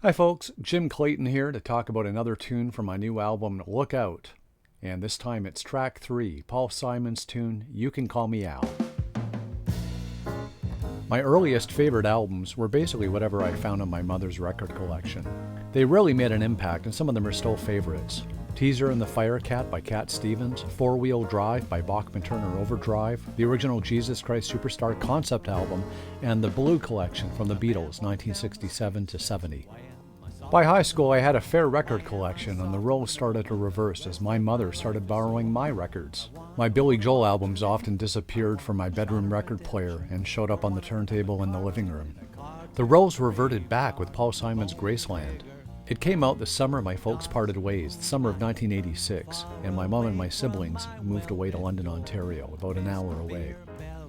Hi folks, Jim Clayton here to talk about another tune from my new album, Look Out. And this time it's track 3, Paul Simon's tune, You Can Call Me Al. My earliest favorite albums were basically whatever I found in my mother's record collection. They really made an impact and some of them are still favorites. Teaser and the Firecat by Cat Stevens, Four Wheel Drive by Bachman Turner Overdrive, the original Jesus Christ Superstar concept album, and the Blue Collection from the Beatles, 1967 to 70. By high school, I had a fair record collection, and the roles started to reverse as my mother started borrowing my records. My Billy Joel albums often disappeared from my bedroom record player and showed up on the turntable in the living room. The roles reverted back with Paul Simon's Graceland. It came out the summer my folks parted ways, the summer of 1986, and my mom and my siblings moved away to London, Ontario, about an hour away.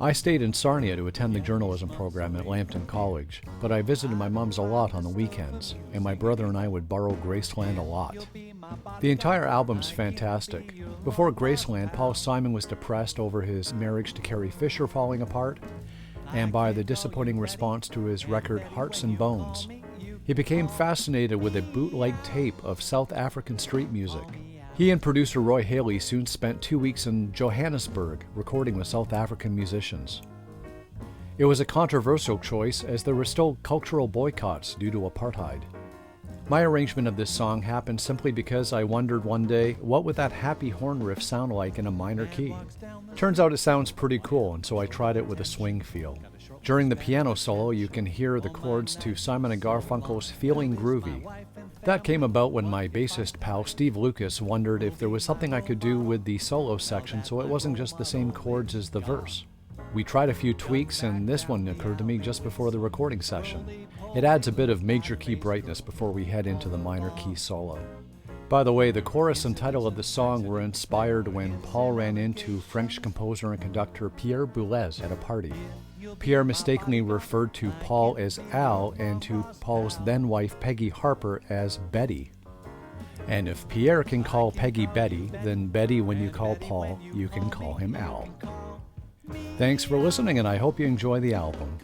I stayed in Sarnia to attend the journalism program at Lambton College, but I visited my mom's a lot on the weekends, and my brother and I would borrow Graceland a lot. The entire album's fantastic. Before Graceland, Paul Simon was depressed over his marriage to Carrie Fisher falling apart, and by the disappointing response to his record Hearts and Bones. He became fascinated with a bootleg tape of South African street music. He and producer Roy Haley soon spent 2 weeks in Johannesburg recording with South African musicians. It was a controversial choice as there were still cultural boycotts due to apartheid. My arrangement of this song happened simply because I wondered one day, what would that happy horn riff sound like in a minor key? Turns out it sounds pretty cool, and so I tried it with a swing feel. During the piano solo, you can hear the chords to Simon & Garfunkel's Feeling Groovy. That came about when my bassist pal Steve Lucas wondered if there was something I could do with the solo section so it wasn't just the same chords as the verse. We tried a few tweaks, and this one occurred to me just before the recording session. It adds a bit of major key brightness before we head into the minor key solo. By the way, the chorus and title of the song were inspired when Paul ran into French composer and conductor Pierre Boulez at a party. Pierre mistakenly referred to Paul as Al and to Paul's then-wife Peggy Harper as Betty. And if Pierre can call Peggy Betty, then Betty, when you call Paul, you can call him Al. Thanks for listening, and I hope you enjoy the album.